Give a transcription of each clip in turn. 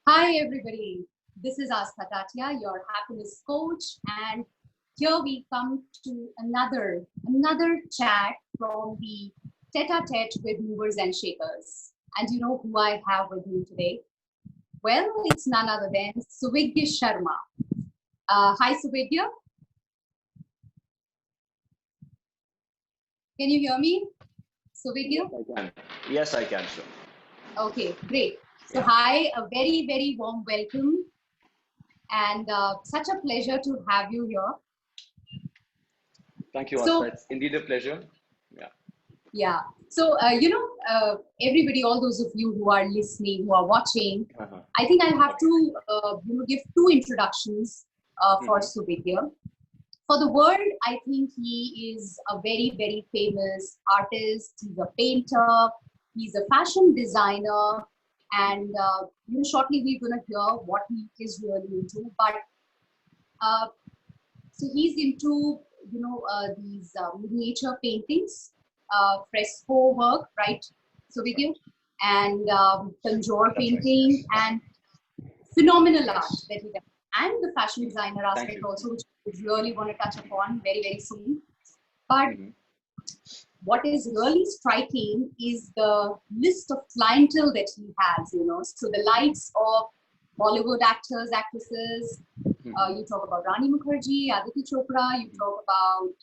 Hi, everybody. This is Astha Tatia, your happiness coach, and here we come to another chat from the tete-a-tete with movers and shakers. And you know who I have with me today? Well, it's none other than Suvigya Sharma. Hi, Suvigya. Can you hear me, Suvigya? Yes, I can. Yes, I can, sure. Okay, great. So, hi, a very warm welcome, and such a pleasure to have you here. Thank you, So, Asta. It's indeed a pleasure. Yeah. yeah. So, everybody, all those of you who are listening, who are watching, I think I'll have to, give two introductions for Suvidya. For the world, I think he is a very famous artist. He's a painter. He's a fashion designer. And, shortly we're going to hear what he is really into. But uh, so he's into, these miniature paintings, fresco work, right? So with you, and conjure That's right. painting Yes. and phenomenal art Yes. that he does, and the fashion designer Thank aspect you. also, which we really want to touch upon very soon. But Mm-hmm. what is really striking is the list of clientele that he has, So the likes of Bollywood actors, actresses, you talk about Rani Mukherjee, Aditi Chopra, you talk about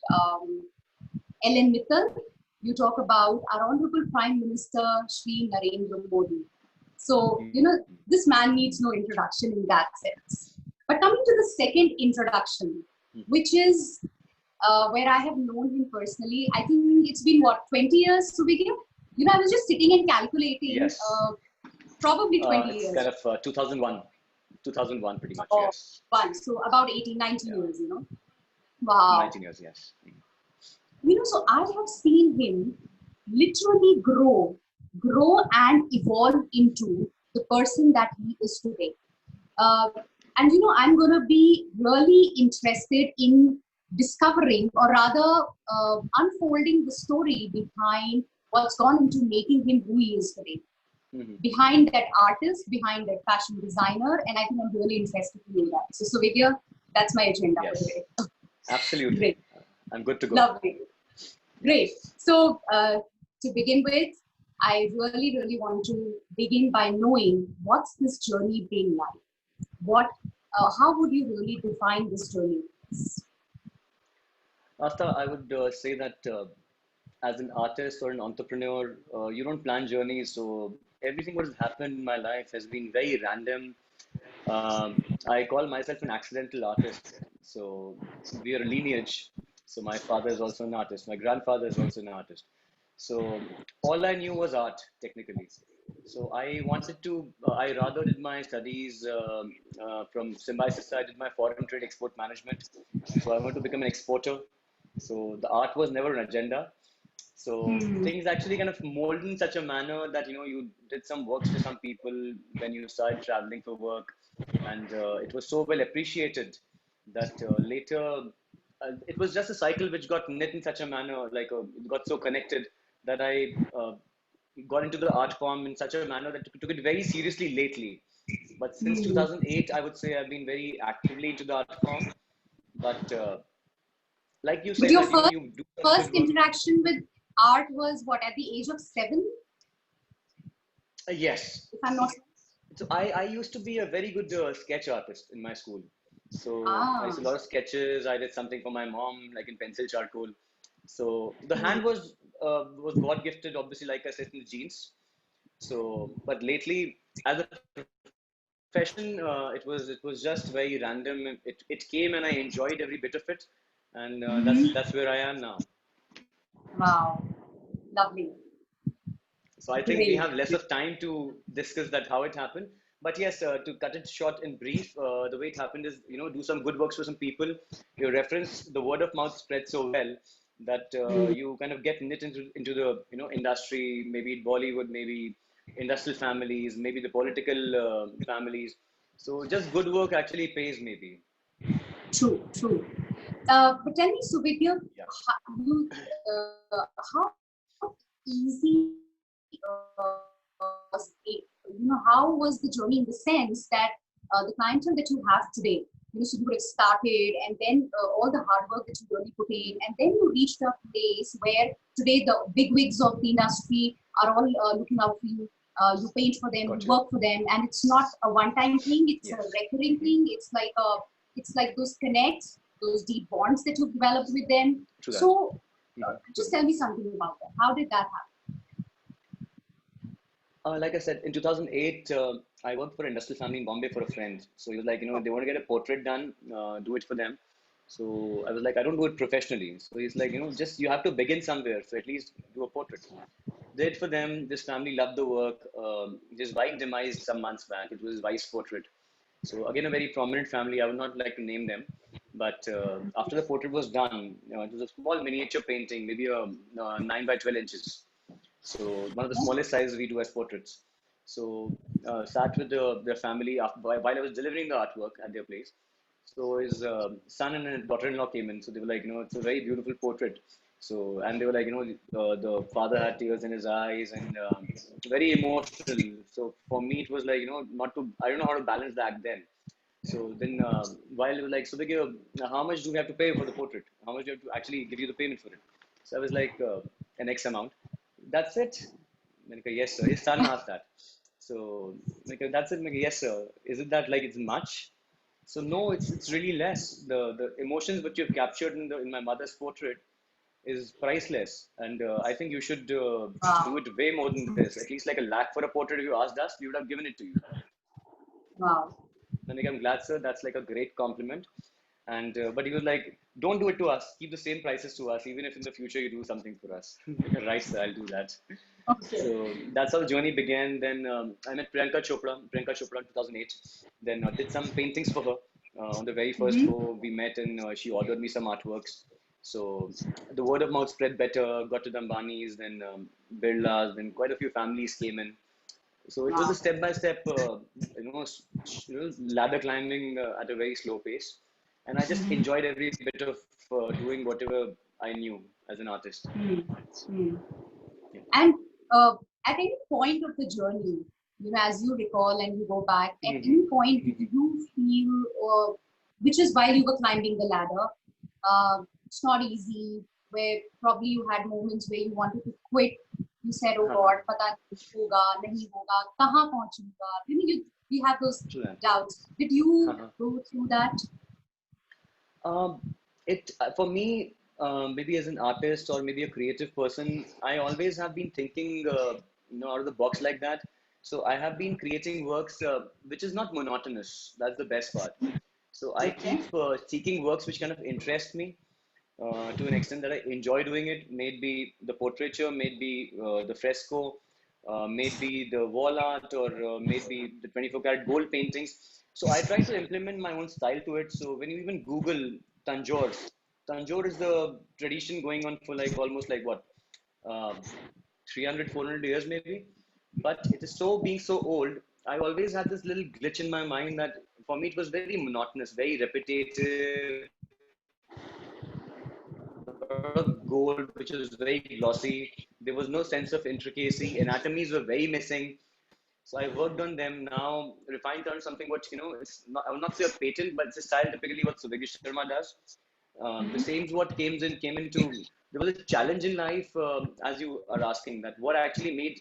Ellen Mittal, you talk about our Honorable Prime Minister, Shri Narendra Modi. So, this man needs no introduction in that sense. But coming to the second introduction, which is where I have known him personally, I think it's been what, 20 years to begin? I was just sitting and calculating, Yes. probably 20 It's years. kind of 2001 pretty much, Oh, yes. one. So about 18, 19 Yeah. years, Wow. 19 years, yes. So I have seen him literally grow and evolve into the person that he is today. And I'm going to be really interested in discovering, or rather unfolding the story behind what's gone into making him who he is today. Behind that artist, behind that fashion designer, and I think I'm really interested to know that. So Vidya, that's my agenda for today. Absolutely. Great. I'm good to go. Lovely. Great. So to begin with, I really want to begin by knowing what's this journey been like? How would you really define this journey? Asta, I would say that as an artist or an entrepreneur, you don't plan journeys. So everything what has happened in my life has been very random. I call myself an accidental artist. So we are a lineage. So my father is also an artist. My grandfather is also an artist. So all I knew was art, technically. So I wanted to, I rather did my studies from Symbiosis. I did my foreign trade export management. So I wanted to become an exporter. So the art was never an agenda. So things actually kind of molded in such a manner that you did some works for some people when you started traveling for work, and it was so well appreciated that later it was just a cycle which got knit in such a manner, like it got so connected that I got into the art form in such a manner that took it very seriously lately. But since 2008, I would say I've been very actively into the art form. But like you But said, your that you do some first good work. interaction with art was what, at the age of 7? Yes. If I'm not. So I used to be a very good sketch artist in my school. So I used a lot of sketches. I did something for my mom, like in pencil charcoal. So the hand was God gifted, obviously, like I said, in the genes. So, but lately, as a profession, it was just very random. It came and I enjoyed every bit of it, and that's where I am now. Wow, lovely. So I think we Great. have less of time to discuss that how it happened. But yes, to cut it short in brief, the way it happened is, do some good works for some people. You reference the word of mouth spread so well that you kind of get knit into the industry, maybe Bollywood, maybe industrial families, maybe the political families. So just good work actually pays, maybe. True. But tell me, Suvidya, Yeah. how easy was it, how was the journey in the sense that the clientele that you have today, so you would have started and then all the hard work that you really put in, and then you reached a place where today the big wigs of the industry are all looking out for you. You paint for them, you work for them, and it's not a one-time thing, it's a recurring thing. It's like those connects, those deep bonds that you've developed with them. So just tell me something about that. How did that happen? Like I said, in 2008, I worked for an industrial family in Bombay for a friend. So he was like, they want to get a portrait done, do it for them. So I was like, I don't do it professionally. So he's like, just you have to begin somewhere. So at least do a portrait. Did it for them. This family loved the work. His wife demised some months back. It was his wife's portrait. So again, a very prominent family. I would not like to name them. But after the portrait was done, it was a small miniature painting, maybe a 9 by 12 inches. So one of the smallest sizes we do as portraits. So sat with their family while I was delivering the artwork at their place. So his son and his daughter-in-law came in. So they were like, it's a very beautiful portrait. So, and they were like, the father had tears in his eyes and very emotional. So for me, it was like, I don't know how to balance that then. So then while it was like, so they give, how much do we have to pay for the portrait? How much do you have to actually give you the payment for it? So I was like, an X amount. That's it? Yes, sir. His son asked that. So, that's it? Yes, sir. Is it that like it's much? So no, it's really less. The emotions which you've captured in my mother's portrait is priceless, and I think you should do it way more than this. At least like 1 lakh for a portrait. If you asked us, we would have given it to you. Wow. Then I'm glad, sir. That's like a great compliment. And but he was like, don't do it to us. Keep the same prices to us, even if in the future you do something for us. Right, sir. I'll do that. Okay. So that's how the journey began. Then I met Priyanka Chopra in 2008. Then did some paintings for her. On the very first floor, we met and she ordered me some artworks. So the word of mouth spread better, got to the Ambanis, then Birlas, then quite a few families came in. So it was a step-by-step, ladder climbing at a very slow pace. And I just enjoyed every bit of doing whatever I knew as an artist. Yeah. And at any point of the journey, as you recall and you go back, at any point did you feel, which is while you were climbing the ladder, it's not easy, where probably you had moments where you wanted to quit. You said, oh God, pata nahi hoga, nahi hoga, kahan pahunchuga. You have those doubts. Did you go through that? For me, maybe as an artist or maybe a creative person, I always have been thinking, out of the box like that. So I have been creating works which is not monotonous. That's the best part. So I keep seeking works which kind of interest me to an extent that I enjoy doing it. Maybe the portraiture, maybe the fresco, maybe the wall art, or maybe the 24 karat gold paintings. So I try to implement my own style to it. So when you even Google Tanjore, Tanjore is the tradition going on for like almost like what, 300, 400 years maybe. But it is being so old, I always had this little glitch in my mind that for me it was very monotonous, very repetitive, of gold, which was very glossy. There was no sense of intricacy. Anatomies were very missing. So I worked on them. Now refined on something which it's not. I will not say a patent, but it's a style typically what Subhagya Sharma does. The same is what came into. There was a challenge in life, as you are asking, that what actually made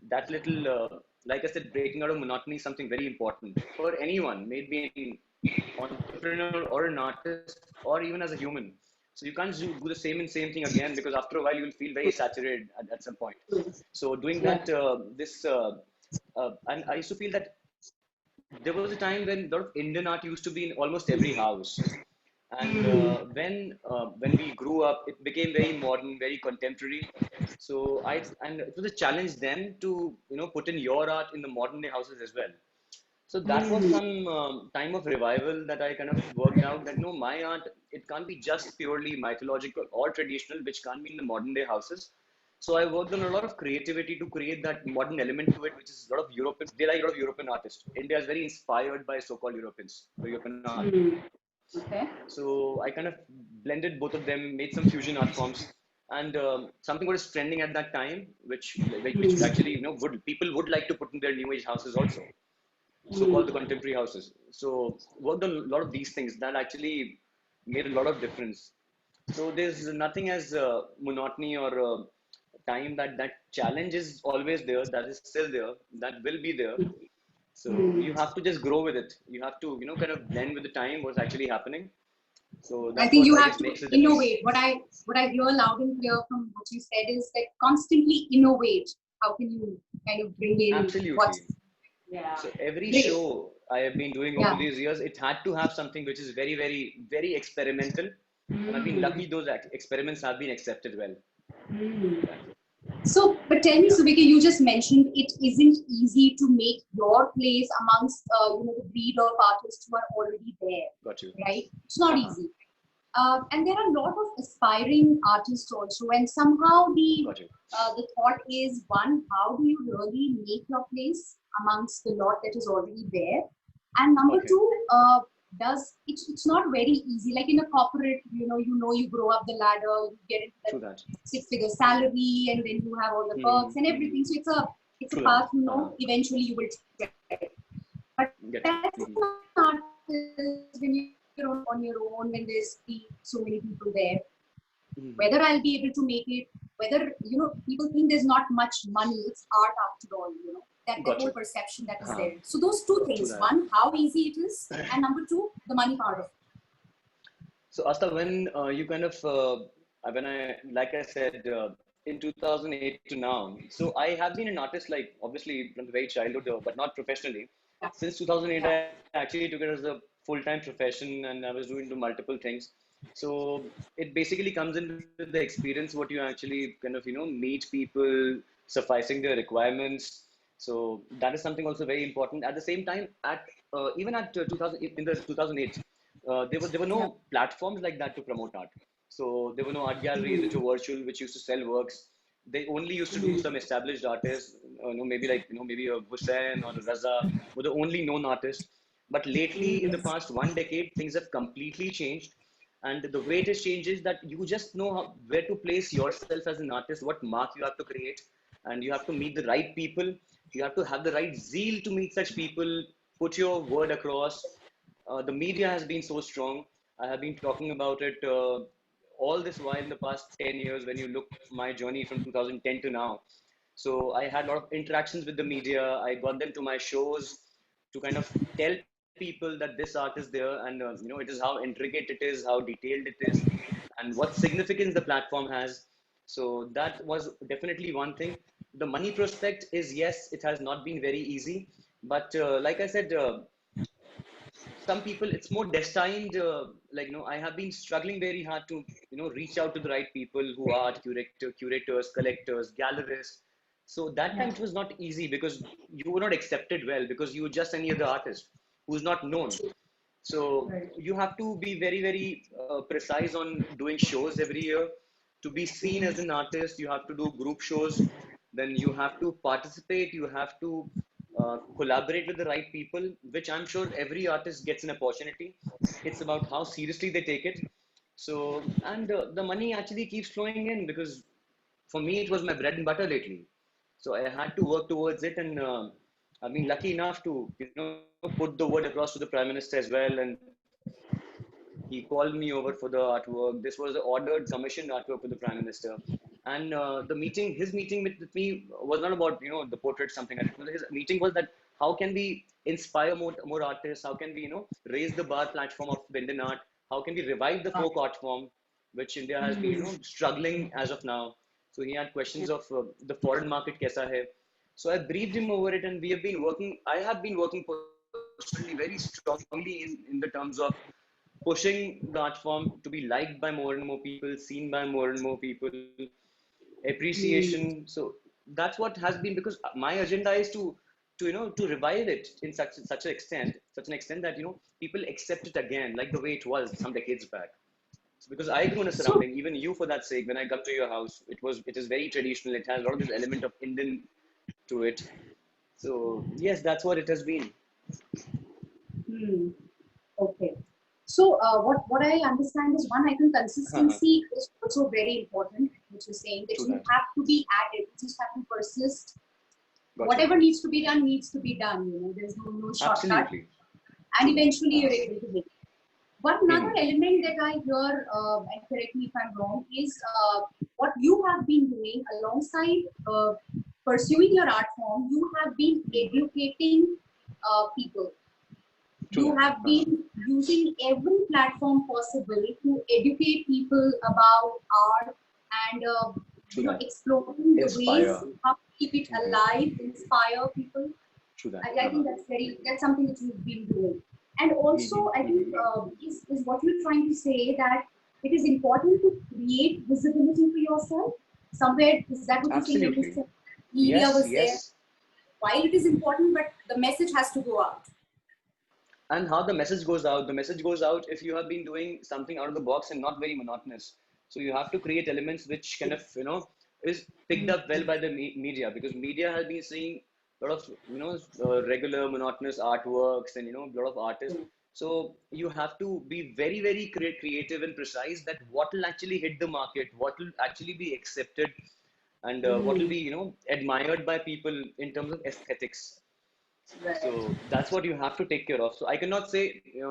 that little, like I said, breaking out of monotony something very important for anyone, maybe an entrepreneur or an artist or even as a human. So you can't do the same thing again, because after a while you will feel very saturated at some point. So doing that, and I used to feel that there was a time when a lot of Indian art used to be in almost every house. And when we grew up, it became very modern, very contemporary. So and it was a challenge then to put in your art in the modern day houses as well. So that was some time of revival that I kind of worked out that no, my art, it can't be just purely mythological or traditional, which can't be in the modern day houses. So I worked on a lot of creativity to create that modern element to it, which is a lot of European. They like a lot of European artists. India is very inspired by so-called Europeans, the European art. Okay. So I kind of blended both of them, made some fusion art forms, and something what is trending at that time, which actually would people would like to put in their new age houses also, so-called the contemporary houses. So worked on a lot of these things that actually made a lot of difference. So there's nothing as monotony or time. That challenge is always there. That is still there. That will be there. So you have to just grow with it. You have to kind of blend with the time. What's actually happening. So I that's think what you I have guess to makes the difference. innovate. What I hear loud and clear from what you said is that constantly innovate. How can you kind of bring in what? Absolutely. Yeah, So every great. show I have been doing over Yeah. these years, it had to have something which is very, very, very experimental. And I've been lucky those experiments have been accepted well. Yeah. So, but tell me, Yeah. Suvika, you just mentioned it isn't easy to make your place amongst the breed of artists who are already there, Got you. right? It's not Uh-huh. easy. And there are a lot of aspiring artists also, and somehow Got you. the thought is, one, how do you really make your place amongst the lot that is already there? And number Okay. two, it's not very easy. Like in a corporate, you grow up the ladder, you get into True that that. six-figure salary, and then you have all the perks and everything. So it's a True that. path, eventually you will try. But Get you. as an artist, when you're on your own, when there's so many people there, whether I'll be able to make it, whether people think there's not much money, it's art after all, that Got whole you. perception that is Uh-huh. there. So those two True things: that. one, how easy it is, and number two, the money part of it. So Asta, when you kind of when I like I said in 2008 to now, so I have been an artist like obviously from the very childhood, but not professionally. Yeah. Since 2008, Yeah. I actually took it as a full-time profession, and I was doing multiple things. So it basically comes in with the experience, what you actually kind of meet people, sufficing their requirements. So that is something also very important. At the same time, at even at 2000 in the 2008 there were Yeah. no platforms like that to promote art. So there were no art galleries which were virtual, which used to sell works. They only used to do some established artists, maybe like maybe a Hussein or a Raza were the only known artists. But lately, in the Yes. past 1 decade, things have completely changed. And the way it has changed is that you just know where to place yourself as an artist, what mark you have to create, and you have to meet the right people. You have to have the right zeal to meet such people, put your word across. The media has been so strong. I have been talking about it all this while in the past 10 years when you look my journey from 2010 to now. So I had a lot of interactions with the media. I got them to my shows to kind of tell people that this art is there, and it is how intricate it is, how detailed it is, and what significance the platform has. So that was definitely one thing. The money prospect is, yes, it has not been very easy, but like I said, some people it's more destined, I have been struggling very hard to reach out to the right people who are curators, collectors, gallerists. So that time Yeah. it was not easy because you were not accepted well because you were just any other artist who's not known. So Right. you have to be very, very precise on doing shows every year to be seen as an artist. You have to do group shows, then you have to participate, you have to collaborate with the right people, which I'm sure every artist gets an opportunity. It's about how seriously they take it. So, and the money actually keeps flowing in because for me, it was my bread and butter lately. So I had to work towards it, and I've been lucky enough to, put the word across to the Prime Minister as well. And he called me over for the artwork. This was an ordered, commissioned artwork for the Prime Minister. And his meeting with me was not about the portrait something. His meeting was that how can we inspire more artists? How can we raise the bar platform of the Indian art? How can we revive the folk art form, which India has been struggling as of now? So he had questions of the foreign market kaisa hai. So I briefed him over it, and we have been working. I have been working personally very strongly in the terms of pushing the art form to be liked by more and more people, seen by more and more people, appreciation. So that's what has been, because my agenda is to revive it in such an extent that people accept it again like the way it was some decades back. So because I grew in a So, surrounding, even you for that sake, when I come to your house, it is very traditional. It has a lot of this element of Indian to it. So yes, that's what it has been. okay. So what I understand is, one, I think consistency is also very important, which is saying that True you that. have to be at it. You just have to persist. Got you. Whatever needs to be done needs to be done. You know, there's no shortcut, Absolutely. and True that. eventually you're able to make it. One another Mhm. element that I hear, and correct me if I'm wrong, is what you have been doing alongside pursuing your art form. You have been educating people. True You that. have been using every platform possible to educate people about art and True that. exploring the ways Inspire. how to keep it Mhm. alive, inspire people. True that. I think that's something that you've been doing. And also, I think is what you're trying to say, that it is important to create visibility for yourself. Somewhere, is that what you're saying when you Absolutely. said media Yes, was there? yes. While it is important, but the message has to go out. And how the message goes out if you have been doing something out of the box and not very monotonous. So you have to create elements which kind of, is picked up well by the media, because media has been seeing a lot of, regular monotonous artworks and, a lot of artists. So you have to be very, very creative and precise, that what will actually hit the market, what will actually be accepted, and what will be, admired by people in terms of aesthetics. Right. So that's what you have to take care of. So I cannot say, you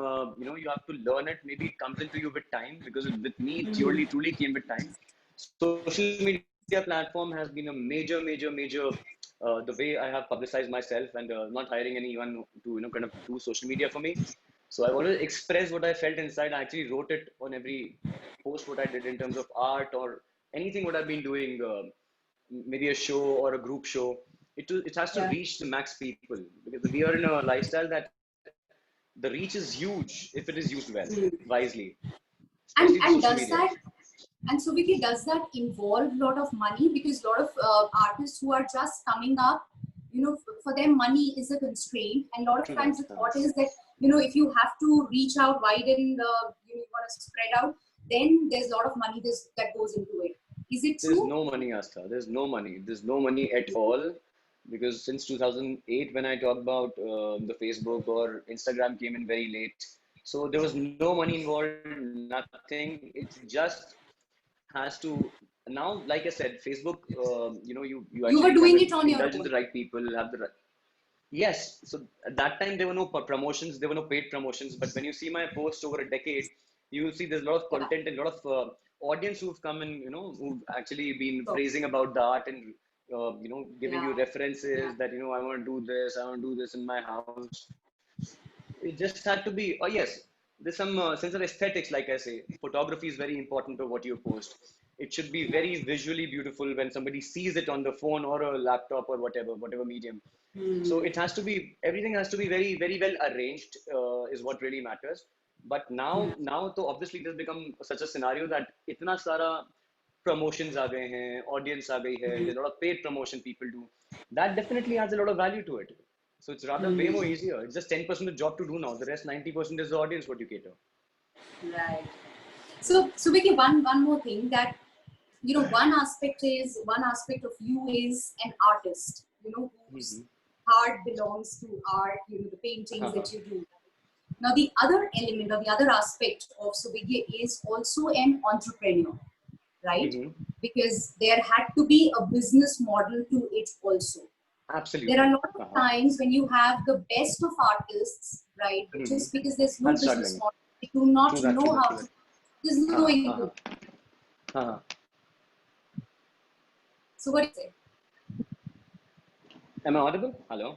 have to learn it. Maybe it comes into you with time, because with me, it truly came with time. Social media platform has been a major, the way I have publicized myself, and not hiring anyone to, kind of do social media for me. So I wanted to express what I felt inside. I actually wrote it on every post, what I did in terms of art or anything what I've been doing. Maybe a show or a group show, it has to Yeah. reach the max people, because we are in a lifestyle that the reach is huge if it is used well, wisely, especially the social And does medias. that, and so Vicky, does that involve a lot of money? Because a lot of artists who are just coming up, for them money is a constraint, and a lot of True times that. the thought is that, if you have to reach out wide and you want to spread out, then there's a lot of money that goes into it. Is it There's true? no money, Asta. There's no money at all, because since 2008, when I talk about the Facebook or Instagram came in very late, so there was no money involved, nothing. It just has to now, like I said, Facebook, you You actually were kind of doing it on your indulge in the own. right people, have the right. Yes, so at that time there were no promotions, there were no paid promotions. But when you see my posts over a decade, you will see there's a lot of Yeah. content and a lot of audience who've come and, who've actually been So, praising about the art and, giving you yeah. references that, I want to do this, I want to do this in my house. It just had to be, oh yes, there's some sense of aesthetics, like I say. Photography is very important to what you post. It should be very visually beautiful when somebody sees it on the phone or a laptop or whatever medium. So it has to be, everything has to be very, very well arranged, is what really matters. But now, so obviously it has become such a scenario that itna sara promotions aa gaye hain, audience aa gayi hai, there's a lot of paid promotion people do. That definitely adds a lot of value to it. So it's rather way more easier. It's just 10% of the job to do now. The rest 90% is the audience what you cater. Right. So Vicky, one more thing, that one aspect of you is an artist, whose heart belongs to art, the paintings that you do. Now the other element, or the other aspect of Subhigya is also an entrepreneur, right? Because there had to be a business model to it also. There are Absolutely. a lot of times when you have the best of artists, right? But just because there's no And business struggling. model, they do not True that, true know that, how true to. that. There's no income. Uh-huh. So what do you say? Am I audible? Hello?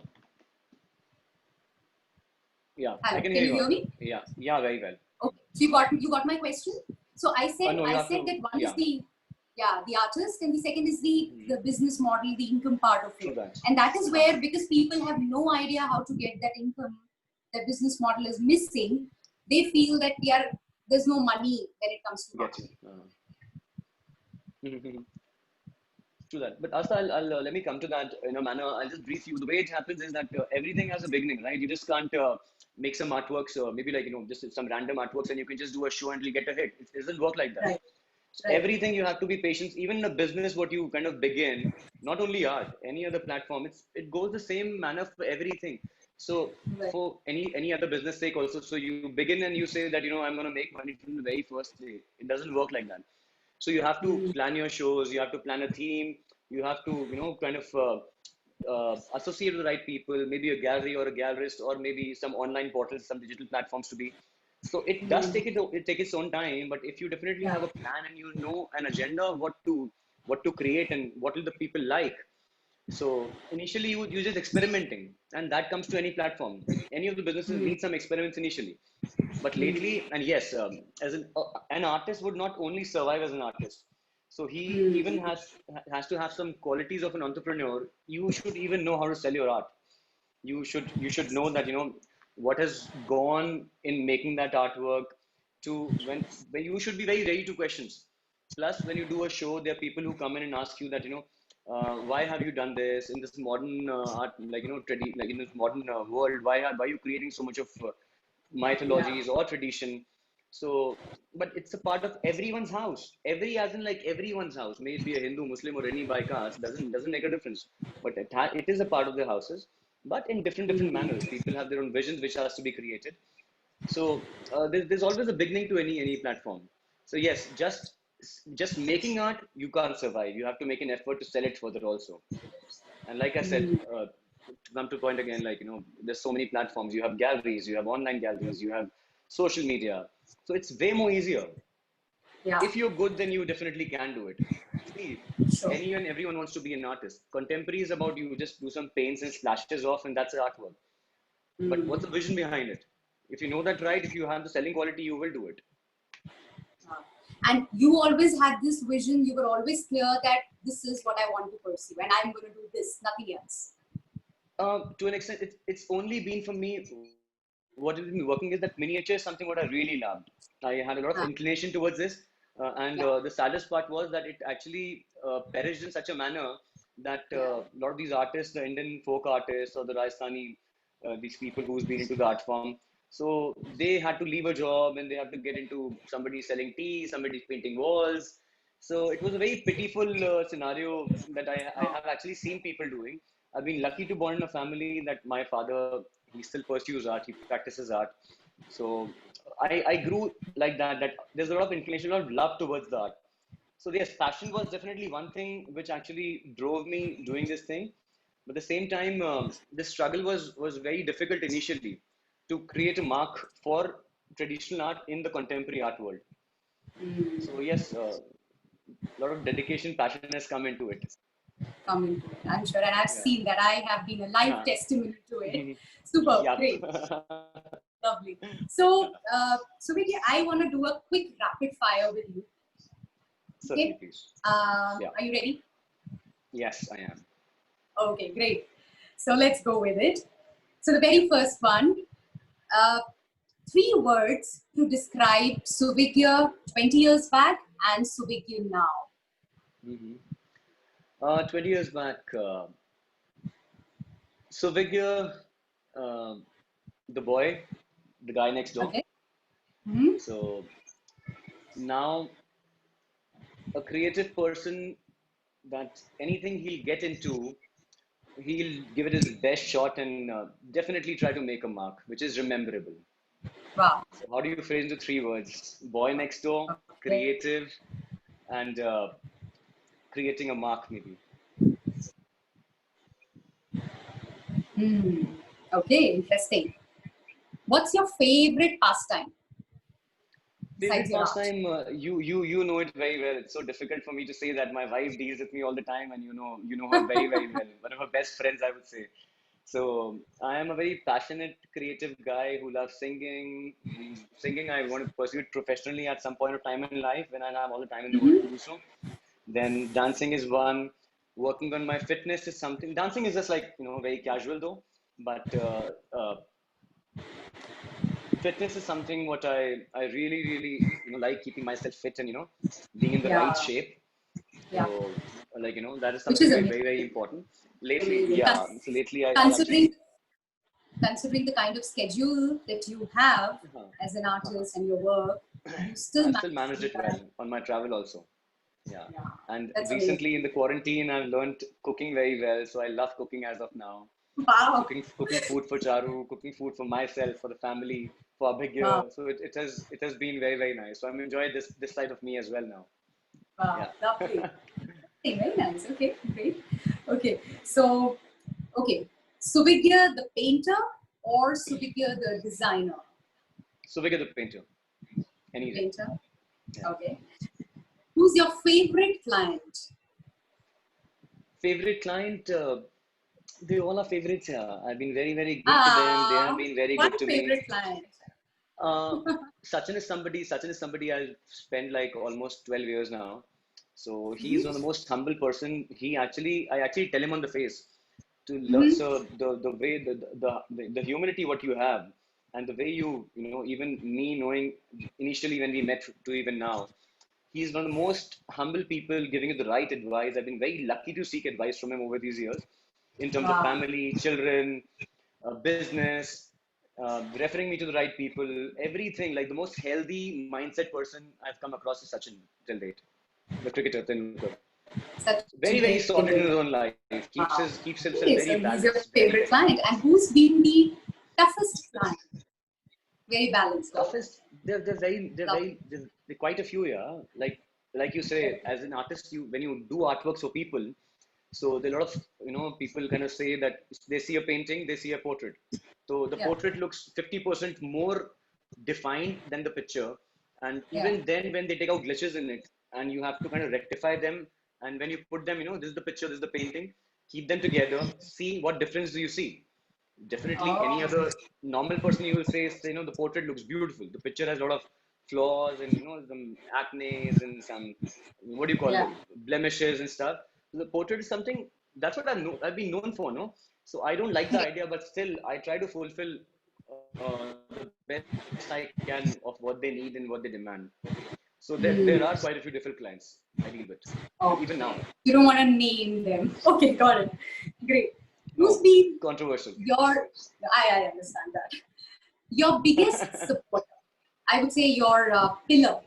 Yeah, I Hello, can can hear you you hear audible. me? Yeah, very well. Okay, so you got my question. So I said No, you I have said to, that one is yeah, the artist, and the second is the business model, the income part of true it, that. and that is where, because people have no idea how to get that income, that business model is missing. They feel that there's no money when it comes to Get you. marketing. True that. But Asta, I'll let me come to that in a manner. I'll just brief you. The way it happens is that everything has a beginning, right? You just can't make some artworks, maybe like, just some random artworks, and you can just do a show and it'll get a hit. It doesn't work like that. Right, So right. everything you have to be patient. Even in a business, what you kind of begin, not only art, any other platform, it goes the same manner for everything. So Right. for any other business sake also, so you begin and you say that, I'm going to make money from the very first day. It doesn't work like that. So you have to Mm. plan your shows, you have to plan a theme, you have to, kind of associate with the right people, maybe a gallery or a gallerist, or maybe some online portals, some digital platforms to be. So it does Mm. take its own time, but if you definitely Yeah. have a plan and you know an agenda of what to create and what will the people like, so initially you're just experimenting, and that comes to any platform. Any of the businesses Mm. need some experiments initially. But Mm. lately, and yes, as an artist would not only survive as an artist, so he even Mm. has to have some qualities of an entrepreneur. You should even know how to sell your art. You should know that what has gone in making that artwork to when you should be very ready to questions. Plus, when you do a show, there are people who come in and ask you that why have you done this in this modern art, like like in this modern world? Why are you creating so much of Yeah. mythologies or tradition? So, but it's a part of everyone's house. Every, as in like everyone's house, may it be a Hindu, Muslim, or any by caste, doesn't make a difference. But it is a part of their houses, but in different Mm. manners. People have their own visions which has to be created. So there's always a beginning to any platform. So yes, just making art, you can't survive. You have to make an effort to sell it further also. And like I said, Mm. to come to point again, like there's so many platforms. You have galleries, you have online galleries, you have social media. So it's way more easier. Yeah. If you're good, then you definitely can do it. See, Sure. anyone, everyone wants to be an artist. Contemporary is about you just do some paints and splashes off, and that's artwork. But what's Mm. the vision behind it? If you know that right, if you have the selling quality, you will do it. Uh, and you always had this vision. You were always clear that this is what I want to pursue, and I'm going to do this, nothing else. To an extent, it's only been for me. What has been working is that miniature is something what I really loved. I had a lot of Ah, inclination towards this, and yeah. the saddest part was that it actually perished in such a manner that Yeah. a lot of these artists, the Indian folk artists or the Rajasthani, these people who's been into the art form, so they had to leave a job and they have to get into somebody selling tea, somebody's painting walls. So it was a very pitiful scenario that I Oh. have actually seen people doing. I've been lucky to born in a family that my father, he still pursues art, he practices art. So I grew like that there's a lot of inclination, a lot of love towards the art. So yes, passion was definitely one thing which actually drove me doing this thing. But at the same time, the struggle was very difficult initially to create a mark for traditional art in the contemporary art world. Mm. So yes, a lot of dedication, passion has come into it. Come into it, I'm sure. And I've Yeah. seen that. I have been a live Huh. testimony to it. Super, Yup. great, lovely. So Vicky, I want to do a quick rapid fire with you. Certainly, Okay. please. Yeah. Are you ready? Yes, I am. Okay, great. So let's go with it. So the Yeah. very first one, uh, three words to describe Suvigya 20 years back and Suvigya now. Mm-hmm. 20 years back, so Vigya, uh, the boy, the guy next door. Okay. Hmm. So now a creative person that anything he'll get into, he'll give it his best shot and definitely try to make a mark, which is rememberable. Wow. So how do you phrase the three words? Boy next door, Okay. creative, and creating a mark maybe. Hmm. Okay, interesting. What's your favorite pastime besides Favorite your art? pastime, you know it very well. It's so difficult for me to say that my wife deals with me all the time, and you know her very well. One of her best friends, I would say. So I am a very passionate, creative guy who loves singing. Singing, I want to pursue it professionally at some point of time in life when I have all the time in the world to do so. Then dancing is one. Working on my fitness is something. Dancing is just like very casual though, but fitness is something what I really like keeping myself fit and being in the right Yeah, shape. yeah, So like that is which something is very important. Lately, amazing. yeah. So lately I'll Considering actually considering the kind of schedule that you have uh, as an uh, artist and your work, you still I've still manage to managed do it well that. on my travel also. Yeah. Yeah, And that's amazing. recently in the quarantine I've learned cooking very well. So I love cooking as of now. Wow. cooking food for Charu, cooking food for myself, for the family, for Wow. Abhigya. So it has been very, very nice. So I'm enjoying this side of me as well now. Wow. Yeah. Lovely. Okay, very nice. Okay, great. Okay, so okay, Subhigya the painter or Subhigya the designer? So we get the painter The any day. painter. Yeah. Okay. Who's your favorite client? Favorite client, they all are favorites. Yeah. I've been very, very good to them. They have Ah, been very good one to me. favorite client. Uh, Sachin is somebody I've spent like almost 12 years now. So he's Mhm. one of the most humble person. I actually tell him on the face to learn. Mhm. So the way the humility what you have and the way you know even me knowing initially when we met to even now, he's one of the most humble people giving you the right advice. I've been very lucky to seek advice from him over these years in terms of Wow. family, children, business, referring me to the right people, everything. Like the most healthy mindset person I've come across is Sachin till date, the cricketer Tendulkar. Such a Very, very great sorted in his own life. Wow. Keeps himself Okay, very so he's your balanced. Very, favorite very client. balanced. And who's been the toughest client? Very balanced. Okay. Toughest, they're quite a few, yeah. Like you say, as an artist, when you do artworks for people, so there are a lot of people kind of say that they see a painting, they see a portrait. So the Yeah. portrait looks 50% more defined than the picture, and Yeah. even then when they take out glitches in it, and you have to kind of rectify them, and when you put them, this is the picture, this is the painting, keep them together, see what difference do you see. Definitely, any Oh. other normal person you will say, the portrait looks beautiful. The picture has a lot of flaws and some acne and some what do you call Yeah. it, blemishes and stuff. So the portrait is something that's what I've been known for, no. So I don't like the idea, but still I try to fulfill the best I can of what they need and what they demand. So there are Hmm. quite a few different clients I deal with even now. Okay. You don't want to name them. Okay, got it. Great. Who's No, been controversial. your, I understand that. Your biggest supporter? I would say your pillar.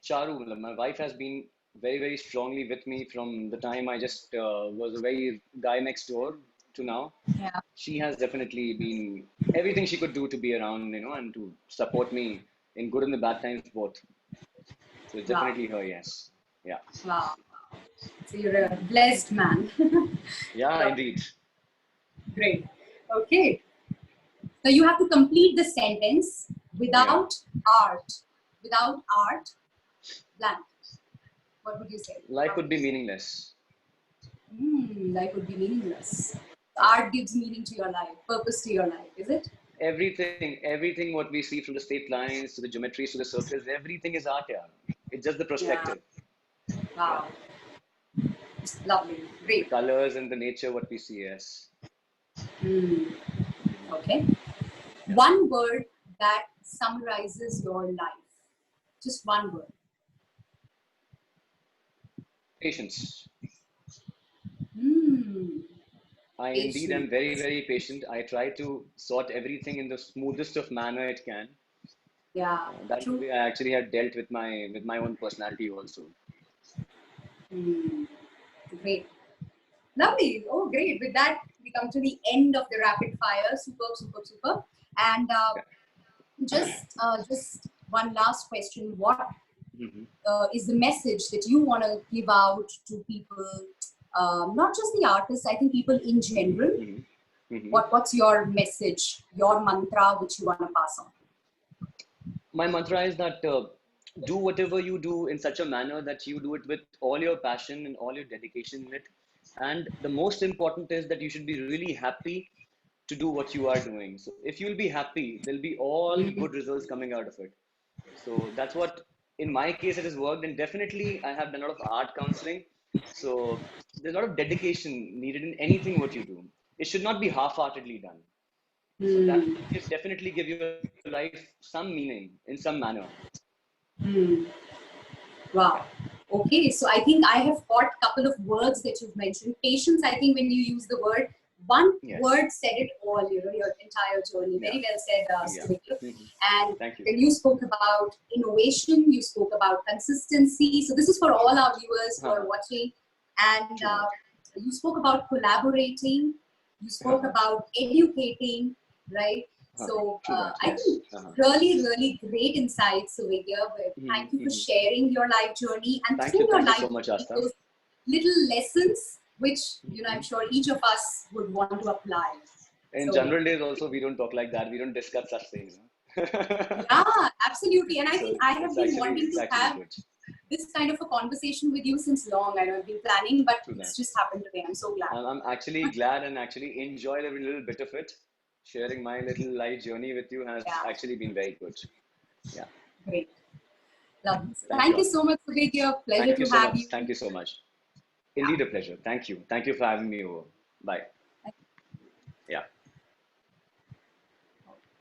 Charu, my wife has been very, very strongly with me from the time I just was a very guy next door to now. Yeah. She has definitely been everything she could do to be around, and to support me in good and the bad times both. So it's Wow. definitely her, yes. Yeah. Wow. So you're a blessed man. Yeah, Lovely. indeed. Great. Okay. So you have to complete the sentence Yeah. without art. Without art, blank. What would you say? Life How would would you be say? meaningless. Life would be meaningless. Art gives meaning to your life, purpose to your life, is it? Everything what we see from the straight lines to the geometries to the circles, everything is art, yeah. It's just the Yeah. perspective. Yeah. Wow. Lovely. The Great. colors and the nature what we see, yes. Hmm. Okay. Yeah. One word that summarizes your life. Just one word. Patience. Hmm. I indeed am very, Patience. very patient. I try to sort everything in the smoothest of manner it can. Yeah. That True. way I actually have dealt with my own personality also. Hmm. Great. Lovely. Oh, great. With that, we come to the end of the rapid fire. Superb, superb, superb. And just one last question. What Hmm. is the message that you want to give out to people, not just the artists, I think people in general? Hmm. Hmm. What's your message, your mantra, which you want to pass on? My mantra is that do whatever you do in such a manner that you do it with all your passion and all your dedication in it. And the most important is that you should be really happy to do what you are doing. So if you'll be happy, there'll be all good results coming out of it. So that's what, in my case, it has worked. And definitely, I have done a lot of art counseling. So there's a lot of dedication needed in anything what you do. It should not be half-heartedly done. So that Hmm. will definitely give your life some meaning in some manner. Hmm. Wow. Yeah. Okay, so I think I have got a couple of words that you've mentioned. Patience, I think when you use the word, one Yes. word said it all, your entire journey. Yeah. Very well said, Yeah. Sudhir. Mhm. And Thank you. when you spoke about innovation, you spoke about consistency. So this is for all our viewers who are Uh-huh. watching. And True. you spoke about collaborating, you spoke about educating, right? So True that, I yes. think really, really great insights, Suvidya. Thank you for sharing your life journey, and through your Thank you life so much, journey, Asta. those little lessons which I'm sure each of us would want to apply. In So general days also, we don't talk like that. We don't discuss such things. yeah, absolutely. And I So think I have been wanting it's to actually have good. this kind of a conversation with you since long. I know I've been planning, but True that. it's just happened today. I'm so glad. I'm actually glad and actually enjoyed every little bit of it. Sharing my little life journey with you has Yeah, actually been very good. Yeah. great. Lovely. So Thank thank you, you Asta. so much, Suvidya. Pleasure Thank you to so have much. you. Thank you so much. Yeah. Indeed a pleasure. Thank you. Thank you for having me over. Bye.